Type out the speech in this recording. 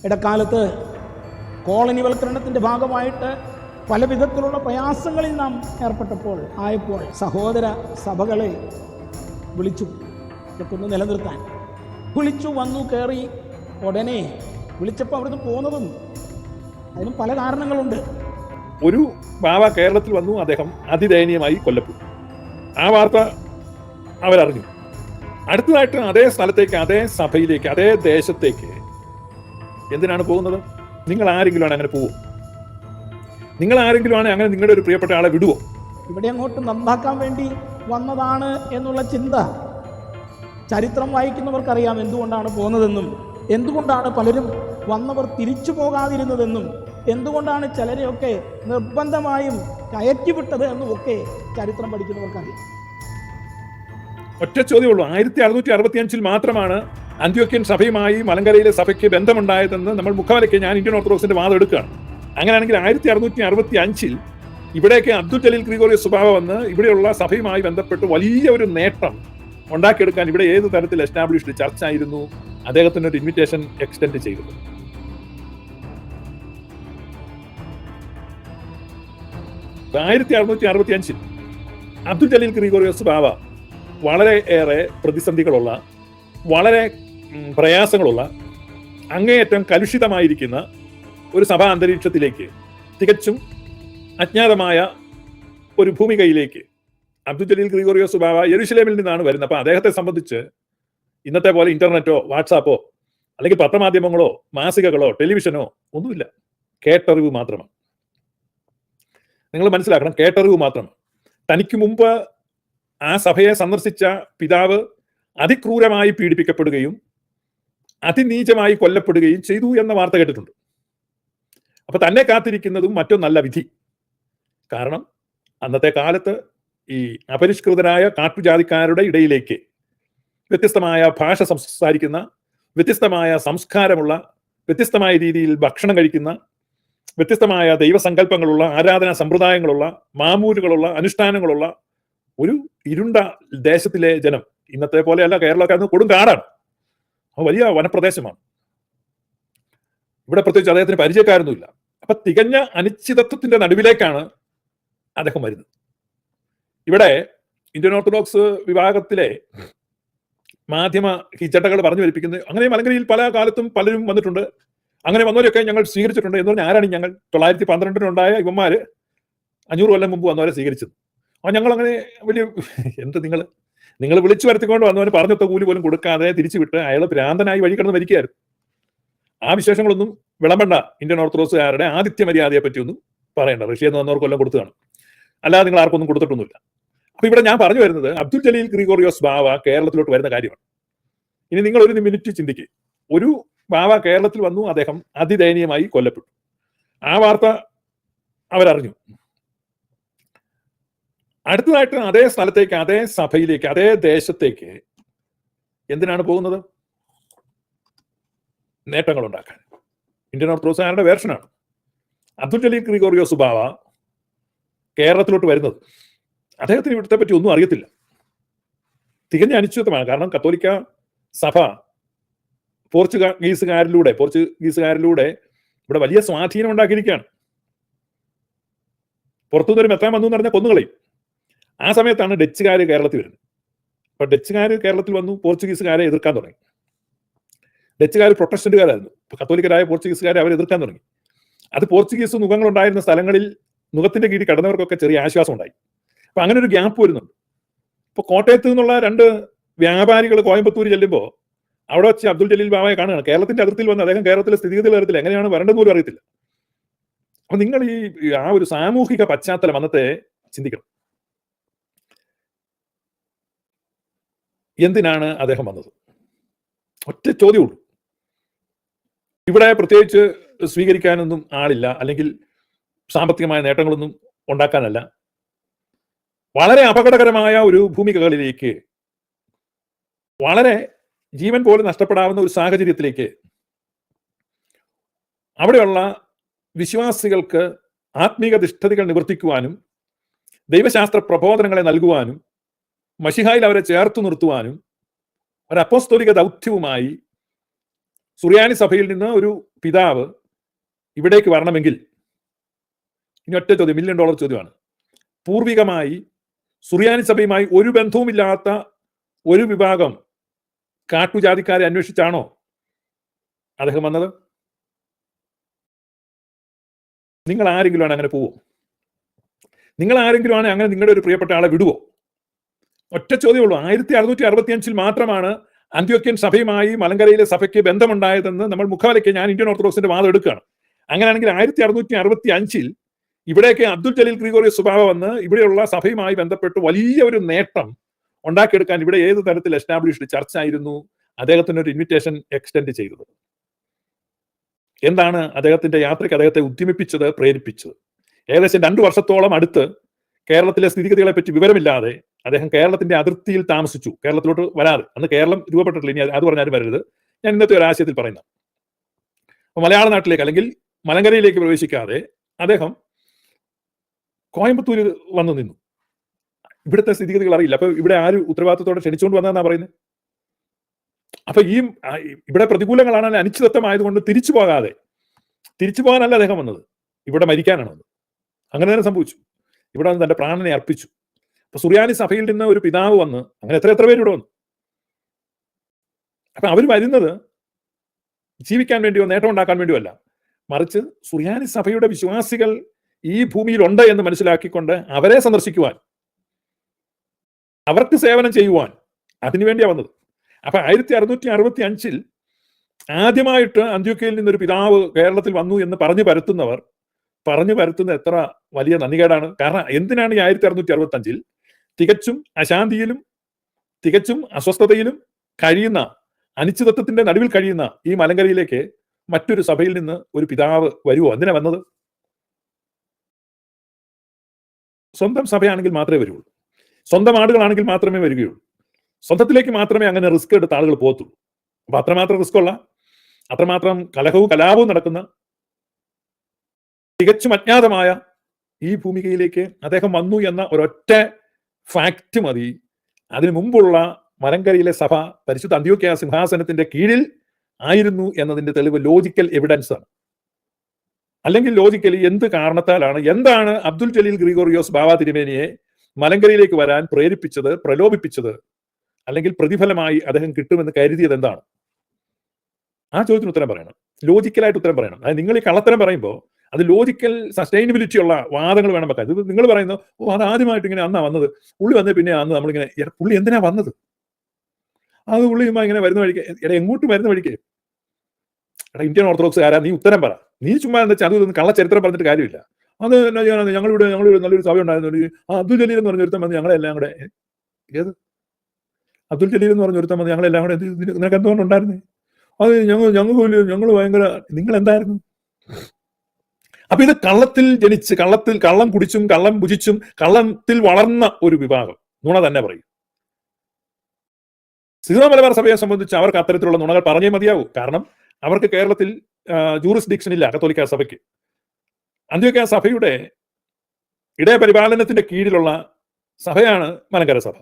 ഇടക്കാലത്ത് കോളനിവൽക്കരണത്തിൻ്റെ ഭാഗമായിട്ട് പല വിധത്തിലുള്ള പ്രയാസങ്ങളിൽ നാം ആയപ്പോൾ സഹോദര സഭകളെ വിളിച്ചു, ഇതൊക്കെ ഒന്ന് നിലനിർത്താൻ വിളിച്ചു. വന്നു, കയറി. ഉടനെ വിളിച്ചപ്പോൾ അവിടുന്ന് പോകുന്നതും അതിനും പല കാരണങ്ങളുണ്ട്. ഒരു ബാവ കേരളത്തിൽ വന്നു, അദ്ദേഹം അതിദയനീയമായി കൊല്ലപ്പെട്ടു. ആ വാർത്ത അവരറിഞ്ഞു. അടുത്തതായിട്ട് അതേ സ്ഥലത്തേക്ക്, അതേ സഭയിലേക്ക്, അതേ ദേശത്തേക്ക് എന്തിനാണ് പോകുന്നത്? നിങ്ങൾ ആരെങ്കിലും ആണ് അങ്ങനെ പോകും? നിങ്ങൾ ആരെങ്കിലും ആണ് അങ്ങനെ നിങ്ങളുടെ ഒരു പ്രിയപ്പെട്ട ആളെ വിടുവോ? ഇവിടെ അങ്ങോട്ട് നന്നാക്കാൻ വേണ്ടി വന്നതാണ് എന്നുള്ള ചിന്ത ചരിത്രം വായിക്കുന്നവർക്കറിയാം എന്തുകൊണ്ടാണ് പോകുന്നതെന്നും, എന്തുകൊണ്ടാണ് പലരും വന്നവർ തിരിച്ചു പോകാതിരുന്നതെന്നും, എന്തുകൊണ്ടാണ് ചിലരെയൊക്കെ നിർബന്ധമായും കയറ്റിവിട്ടത് എന്നും ഒക്കെ ചരിത്രം പഠിക്കുന്നവർക്കറിയാം. ഒറ്റ ചോദ്യമുള്ളൂ. 1665 മാത്രമാണ് അന്ത്യോക്യൻ സഭയുമായി മലങ്കരയിലെ സഭയ്ക്ക് ബന്ധമുണ്ടായതെന്ന് നമ്മൾ മുഖവരയ്ക്ക് ഞാൻ ഇന്ത്യൻ ഓർത്തഡോക്സിന്റെ വാദം എടുക്കുകയാണ്. അങ്ങനെയാണെങ്കിൽ 1665 ഇവിടേക്ക് അബ്ദുൽ ജലീൽ ഗ്രിഗോറിയോസ് ബാവ വന്ന് ഇവിടെയുള്ള സഭയുമായി ബന്ധപ്പെട്ട് വലിയ ഒരു നേട്ടം ഉണ്ടാക്കിയെടുക്കാൻ ഇവിടെ ഏത് തരത്തിൽ എസ്റ്റാബ്ലിഷ്ഡ് ചർച്ച് ആയിരുന്നു അദ്ദേഹത്തിന് ഒരു ഇൻവിറ്റേഷൻ എക്സ്റ്റെൻഡ് ചെയ്തത്? ആയിരത്തി 1665 അബ്ദുൽ ജലീൽ ഗ്രിഗോറിയോസ് ബാവ വളരെ ഏറെ പ്രതിസന്ധികളുള്ള, വളരെ പ്രയാസങ്ങളുള്ള, അങ്ങേയറ്റം കലുഷിതമായിരിക്കുന്ന ഒരു സഭാ അന്തരീക്ഷത്തിലേക്ക്, തികച്ചും അജ്ഞാതമായ ഒരു ഭൂമികയിലേക്ക് അബ്ദുൽ ജലീൽ ഗ്രിഗോറിയോസ് ബാവ യെരുശലേമിൽ നിന്നാണ് വരുന്നത്. അപ്പൊ അദ്ദേഹത്തെ സംബന്ധിച്ച് ഇന്നത്തെ പോലെ ഇന്റർനെറ്റോ വാട്സാപ്പോ അല്ലെങ്കിൽ പത്രമാധ്യമങ്ങളോ മാസികകളോ ടെലിവിഷനോ ഒന്നുമില്ല. കേട്ടറിവ് മാത്രമാണ്. നിങ്ങൾ മനസ്സിലാക്കണം, കേട്ടറിവ് മാത്രമാണ്. തനിക്ക് മുമ്പ് ആ സഭയെ സന്ദർശിച്ച പിതാവ് അതിക്രൂരമായി പീഡിപ്പിക്കപ്പെടുകയും അതിനീചമായി കൊല്ലപ്പെടുകയും ചെയ്തു എന്ന വാർത്ത കേട്ടിട്ടുണ്ട്. അപ്പൊ തന്നെ കാത്തിരിക്കുന്നതും മറ്റൊന്നല്ല വിധി. കാരണം അന്നത്തെ കാലത്ത് ഈ അപരിഷ്കൃതരായ കാട്ടുജാതിക്കാരുടെ ഇടയിലേക്ക് വ്യത്യസ്തമായ ഭാഷ സംസാരിക്കുന്ന, വ്യത്യസ്തമായ സംസ്കാരമുള്ള, വ്യത്യസ്തമായ രീതിയിൽ ഭക്ഷണം കഴിക്കുന്ന, വ്യത്യസ്തമായ ദൈവസങ്കല്പങ്ങളുള്ള, ആരാധനാ സമ്പ്രദായങ്ങളുള്ള, മാമൂലുകളുള്ള, അനുഷ്ഠാനങ്ങളുള്ള ഒരു ഇരുണ്ട ദേശത്തിലെ ജനം. ഇന്നത്തെ പോലെയല്ല, കേരളമൊക്കെ അന്ന് കൊടും കാടാണ്, വലിയ വനപ്രദേശമാണ്. ഇവിടെ പ്രത്യേകിച്ച് അദ്ദേഹത്തിന് പരിചയക്കാരൊന്നുമില്ല. അപ്പൊ തികഞ്ഞ അനിശ്ചിതത്വത്തിന്റെ നടുവിലേക്കാണ് അദ്ദേഹം വരുന്നത്. ഇവിടെ ഇന്ത്യൻ ഓർത്തഡോക്സ് വിഭാഗത്തിലെ മാധ്യമ ഹിജടകൾ പറഞ്ഞു വരിപ്പിക്കുന്നത്, അങ്ങനെ മലങ്കരയിൽ പല കാലത്തും പലരും വന്നിട്ടുണ്ട്, അങ്ങനെ വന്നവരൊക്കെ ഞങ്ങൾ സ്വീകരിച്ചിട്ടുണ്ട് എന്ന് പറഞ്ഞാൽ ആരാണ് ഞങ്ങൾ? 912 ഇവന്മാര് 500 കൊല്ലം മുമ്പ് വന്നവരെ സ്വീകരിച്ചത്. ഞങ്ങൾ അങ്ങനെ വലിയ എന്ത് നിങ്ങൾ വിളിച്ചു വരുത്തിക്കൊണ്ട് വന്നവന് പറഞ്ഞൊത്ത കൂലി പോലും കൊടുക്കാതെ തിരിച്ചുവിട്ട് അയാൾ ഭ്രാന്തനായി വഴി കിടന്ന് മരിക്കുകയായിരുന്നു. ആ വിശേഷങ്ങളൊന്നും വിളമ്പണ്ട. ഇന്ത്യൻ ഓർത്തഡോക്സുകാരുടെ ആതിഥ്യ മര്യാദയെ പറ്റിയൊന്നും പറയണ്ട. റഷ്യയിൽ നിന്ന് വന്നവർക്ക് കൊല്ലം കൊടുത്തതാണ്, അല്ലാതെ നിങ്ങൾ ആർക്കൊന്നും കൊടുത്തിട്ടൊന്നുമില്ല. അപ്പൊ ഇവിടെ ഞാൻ പറഞ്ഞു വരുന്നത് അബ്ദുൽ ജലീൽ ഗ്രിഗോറിയോസ് ബാവ കേരളത്തിലോട്ട് വരുന്ന കാര്യമാണ്. ഇനി നിങ്ങൾ ഒരു മിനിറ്റ് ചിന്തിക്കുക. ഒരു ബാവ കേരളത്തിൽ വന്നു, അദ്ദേഹം അതിദയനീയമായി കൊല്ലപ്പെട്ടു. ആ വാർത്ത അവരറിഞ്ഞു. അടുത്തതായിട്ട് അതേ സ്ഥലത്തേക്ക്, അതേ സഭയിലേക്ക്, അതേ ദേശത്തേക്ക് എന്തിനാണ് പോകുന്നത്? നേട്ടങ്ങൾ ഉണ്ടാക്കാൻ. ഇന്ത്യൻ ഓർത്തഡോക്സുകാരുടെ വേർഷനാണ്. അബ്ദുൽ ജലീൽ ഗ്രിഗോറിയോസ് ബാവ കേരളത്തിലോട്ട് വരുന്നത്, അദ്ദേഹത്തിന് ഇവിടുത്തെ പറ്റി ഒന്നും അറിയത്തില്ല. തികഞ്ഞ അനിശ്ചിതമാണ്. കാരണം കത്തോലിക്ക സഭ പോർച്ചുഗീസുകാരിലൂടെ ഇവിടെ വലിയ സ്വാധീനം ഉണ്ടാക്കിയിരിക്കുകയാണ്. പുറത്തുനിന്നൊരു മെത്താൻ വന്നു എന്ന് പറഞ്ഞാൽ കൊന്നുകളയും. ആ സമയത്താണ് ഡച്ചുകാർ കേരളത്തിൽ വരുന്നത്. അപ്പൊ ഡച്ചുകാർ കേരളത്തിൽ വന്നു, പോർച്ചുഗീസുകാരെ എതിർക്കാൻ തുടങ്ങി. ഡച്ചുകാർ പ്രൊട്ടസ്റ്റന്റുകാരായിരുന്നു. ഇപ്പൊ കത്തോലിക്കരായ പോർച്ചുഗീസുകാരെ അവർ എതിർക്കാൻ തുടങ്ങി. അത് പോർച്ചുഗീസ് നുഖങ്ങളുണ്ടായിരുന്ന സ്ഥലങ്ങളിൽ നുഖത്തിന്റെ കീഴിൽ കടന്നവർക്കൊക്കെ ചെറിയ ആശ്വാസം ഉണ്ടായി. അപ്പൊ അങ്ങനെ ഒരു ഗ്യാപ്പ് വരുന്നുണ്ട്. ഇപ്പൊ കോട്ടയത്ത് നിന്നുള്ള 2 വ്യാപാരികൾ കോയമ്പത്തൂർ ചെല്ലുമ്പോൾ അവിടെ വെച്ച് അബ്ദുൽ ജലീൽ ബാവയെ കാണുകയാണ്. കേരളത്തിന്റെ അതിർത്തിയിൽ വന്ന് അദ്ദേഹം കേരളത്തിലെ സ്ഥിതിഗതികൾ അറിയത്തില്ല, എങ്ങനെയാണ് വരേണ്ടത് പോലും അറിയത്തില്ല. അപ്പൊ നിങ്ങൾ ആ ഒരു സാമൂഹിക പശ്ചാത്തലം അന്നത്തെ ചിന്തിക്കണം. എന്തിനാണ് അദ്ദേഹം വന്നത്? ഒറ്റ ചോദ്യമുള്ളൂ. ഇവിടെ പ്രത്യേകിച്ച് സ്വീകരിക്കാനൊന്നും ആളില്ല, അല്ലെങ്കിൽ സാമ്പത്തികമായ നേട്ടങ്ങളൊന്നും ഉണ്ടാക്കാനല്ല. വളരെ അപകടകരമായ ഒരു ഭൂമികകളിലേക്ക്, വളരെ ജീവൻ പോലും നഷ്ടപ്പെടാവുന്ന ഒരു സാഹചര്യത്തിലേക്ക് അവിടെയുള്ള വിശ്വാസികൾക്ക് ആത്മീക നിഷ്ഠതകൾ നിവർത്തിക്കുവാനും ദൈവശാസ്ത്ര പ്രബോധനങ്ങളെ നൽകുവാനും മശിഹായിൽ അവരെ ചേർത്തു നിർത്തുവാനും ഒരു അപ്പോസ്തോലിക ദൗത്യവുമായി സുറിയാനി സഭയിൽ നിന്ന് ഒരു പിതാവ് ഇവിടേക്ക് വരണമെങ്കിൽ ഇനി ഒറ്റ ചോദ്യം, $1 മില്യൺ ചോദ്യമാണ്. പൂർവികമായി സുറിയാനി സഭയുമായി ഒരു ബന്ധവുമില്ലാത്ത ഒരു വിഭാഗം കാട്ടുജാതിക്കാരെ അന്വേഷിച്ചാണോ അദ്ദേഹം വന്നത്? നിങ്ങൾ ആരെങ്കിലും ആണ് അങ്ങനെ പോവോ? നിങ്ങൾ ആരെങ്കിലും ആണ് അങ്ങനെ നിങ്ങളുടെ ഒരു പ്രിയപ്പെട്ട ആളെ വിടുവോ? ഒറ്റ ചോദ്യമുള്ളൂ. 1665 മാത്രമാണ് അന്ത്യോക്യൻ സഭയുമായി മലങ്കരയിലെ സഭയ്ക്ക് ബന്ധമുണ്ടായതെന്ന് നമ്മൾ മുഖാലയ്ക്ക് ഞാൻ ഇന്ത്യൻ ഓർത്തഡോക്സിന്റെ വാദം എടുക്കുകയാണ്. അങ്ങനെയാണെങ്കിൽ 1665 ഇവിടേക്ക് അബ്ദുൽ ജലീൽ ഗ്രിഗോറിയോസ് സുബാവ വന്ന് ഇവിടെയുള്ള സഭയുമായി ബന്ധപ്പെട്ട് വലിയ ഒരു നേട്ടം ഉണ്ടാക്കിയെടുക്കാൻ ഇവിടെ ഏത് തരത്തിൽ എസ്റ്റാബ്ലിഷ്ഡ് ചർച്ച ആയിരുന്നു അദ്ദേഹത്തിന് ഒരു ഇൻവിറ്റേഷൻ എക്സ്റ്റെൻഡ് ചെയ്തത്? എന്താണ് അദ്ദേഹത്തിന്റെ യാത്രയ്ക്ക് അദ്ദേഹത്തെ ഉദ്യമിപ്പിച്ചത്, പ്രേരിപ്പിച്ചത്? ഏകദേശം 2 വർഷത്തോളം അടുത്ത് കേരളത്തിലെ സ്ഥിതിഗതികളെ പറ്റി വിവരമില്ലാതെ അദ്ദേഹം കേരളത്തിന്റെ അതിർത്തിയിൽ താമസിച്ചു, കേരളത്തിലോട്ട് വരാതെ. അന്ന് കേരളം രൂപപ്പെട്ടിട്ടില്ല, ഇനി അത് പറഞ്ഞാലും വരരുത്. ഞാൻ ഇന്നത്തെ ഒരു ആശയത്തിൽ പറയുന്ന മലയാള നാട്ടിലേക്ക് അല്ലെങ്കിൽ മലങ്കരയിലേക്ക് പ്രവേശിക്കാതെ അദ്ദേഹം കോയമ്പത്തൂരിൽ വന്നു നിന്നു. ഇവിടുത്തെ സ്ഥിതിഗതികൾ അറിയില്ല. അപ്പൊ ഇവിടെ ആര് ഉത്തരവാദിത്തത്തോടെ ക്ഷണിച്ചുകൊണ്ട് വന്നതെന്നാ പറയുന്നത്? അപ്പൊ ഇവിടെ പ്രതികൂലങ്ങളാണ്, അനിശ്ചിതത്വമായതുകൊണ്ട് തിരിച്ചു പോകാനല്ല അദ്ദേഹം വന്നത്, ഇവിടെ മരിക്കാനാണ് വന്നത്. അങ്ങനെ തന്നെ സംഭവിച്ചു. ഇവിടെ വന്ന് തന്റെ പ്രാണനെ അർപ്പിച്ചു. അപ്പൊ സുറിയാനി സഭയിൽ നിന്ന് ഒരു പിതാവ് വന്ന്, അങ്ങനെ എത്ര പേര് ഇവിടെ വന്നു. അപ്പൊ അവർ വരുന്നത് ജീവിക്കാൻ വേണ്ടിയോ നേട്ടം ഉണ്ടാക്കാൻ വേണ്ടിയോ അല്ല, മറിച്ച് സുറിയാനി സഭയുടെ വിശ്വാസികൾ ഈ ഭൂമിയിൽ ഉണ്ട് എന്ന് മനസ്സിലാക്കിക്കൊണ്ട് അവരെ സന്ദർശിക്കുവാൻ, അവർക്ക് സേവനം ചെയ്യുവാൻ, അതിനുവേണ്ടിയാണ് വന്നത്. അപ്പൊ 1665 ആദ്യമായിട്ട് അന്ത്യോക്യയിൽ നിന്നൊരു പിതാവ് കേരളത്തിൽ വന്നു എന്ന് പറഞ്ഞു പരത്തുന്ന എത്ര വലിയ നന്ദികേടാണ്. കാരണം എന്തിനാണ് ഈ 1665 തികച്ചും അശാന്തിയിലും തികച്ചും അസ്വസ്ഥതയിലും കഴിയുന്ന, അനിശ്ചിതത്വത്തിന്റെ നടുവിൽ കഴിയുന്ന ഈ മലങ്കരയിലേക്ക് മറ്റൊരു സഭയിൽ നിന്ന് ഒരു പിതാവ് വരുവോ? എന്തിനാ വന്നത്? സ്വന്തം സഭയാണെങ്കിൽ മാത്രമേ വരുള്ളൂ, സ്വന്തം ആളുകളാണെങ്കിൽ മാത്രമേ വരികയുള്ളൂ. സ്വന്തത്തിലേക്ക് മാത്രമേ അങ്ങനെ റിസ്ക് എടുത്ത ആളുകൾ പോകത്തുള്ളൂ. അപ്പൊ അത്രമാത്രം റിസ്ക് ഉള്ള, അത്രമാത്രം കലഹവും കലാപവും നടക്കുന്ന, തികച്ചും അജ്ഞാതമായ ഈ ഭൂമികയിലേക്ക് അദ്ദേഹം വന്നു എന്ന ഒരൊറ്റ ഫാക്റ്റ് മതി അതിനു മുമ്പുള്ള മലങ്കരയിലെ സഭ പരിശുദ്ധ അന്ത്യോക്യ സിംഹാസനത്തിന്റെ കീഴിൽ ആയിരുന്നു എന്നതിന്റെ തെളിവ് ലോജിക്കൽ എവിഡൻസ് ആണ്. അല്ലെങ്കിൽ ലോജിക്കലി എന്ത് കാരണത്താലാണ്, എന്താണ് അബ്ദുൽ ജലീൽ ഗ്രിഗോറിയോസ് ബാവ തിരുമേനിയെ മലങ്കരയിലേക്ക് വരാൻ പ്രേരിപ്പിച്ചത്, പ്രലോഭിപ്പിച്ചത്, അല്ലെങ്കിൽ പ്രതിഫലമായി അദ്ദേഹം കിട്ടുമെന്ന് കരുതിയത് എന്താണ്? ആ ചോദ്യത്തിന് ഉത്തരം പറയണം, ലോജിക്കലായിട്ട് ഉത്തരം പറയണം. അതായത് നിങ്ങൾ ഈ കള്ളത്തരം പറയുമ്പോൾ അത് ലോജിക്കൽ സസ്റ്റൈനബിലിറ്റി ഉള്ള വാദങ്ങൾ വേണം വെക്കാൻ. ഇത് നിങ്ങൾ പറയുന്നു, അത് ആദ്യമായിട്ട് ഇങ്ങനെ അന്നാ വന്നത്, പുള്ളി വന്നേ പിന്നെ അന്ന് നമ്മളിങ്ങനെ, പുള്ളി എന്തിനാ വന്നത്? അത് പുള്ളി ഇങ്ങനെ വരുന്ന വഴിക്ക്, എങ്ങോട്ടും വരുന്ന വഴിക്ക്, ഇന്ത്യൻ ഓർത്തഡോക്സ് ആരാ നീ ഉത്തരം പറ. നീ ചുമ്മാ എന്താ വെച്ചാൽ അതൊന്നും കള്ളച്ചരിത്രം പറഞ്ഞിട്ട് കാര്യമില്ല. അത് ഞങ്ങളിവിടെ നല്ലൊരു സഭ ഉണ്ടായിരുന്നു, അബ്ദുൽ ജലീൽ എന്ന് പറഞ്ഞ ഒരുത്തം വന്ന് ഞങ്ങളെല്ലാം കൂടെ, ഏത് അബ്ദുൽ ജലീൽ എന്ന് പറഞ്ഞ ഒരുത്തം വന്ന് ഞങ്ങളെല്ലാം കൂടെ, നിനക്ക് എന്തുകൊണ്ട് ഉണ്ടായിരുന്നു? അത് ഞങ്ങൾ ഭയങ്കര, നിങ്ങൾ എന്തായിരുന്നു? അപ്പൊ ഇത് കള്ളത്തിൽ ജനിച്ച്, കള്ളം കുടിച്ചും കള്ളം ഭുജിച്ചും കള്ളത്തിൽ വളർന്ന ഒരു വിഭാഗം നുണ തന്നെ പറയും. സീറോ മലബാർ സഭയെ സംബന്ധിച്ച് അവർക്ക് അത്തരത്തിലുള്ള നുണകൾ പറഞ്ഞേ മതിയാവൂ. കാരണം അവർക്ക് കേരളത്തിൽ ജൂറിസ്ഡിക്ഷൻ ഇല്ല കത്തോലിക്ക സഭയ്ക്ക്. അന്ത്യോക്യ സഭയുടെ ഇടയപരിപാലനത്തിന്റെ കീഴിലുള്ള സഭയാണ് മലങ്കര സഭ.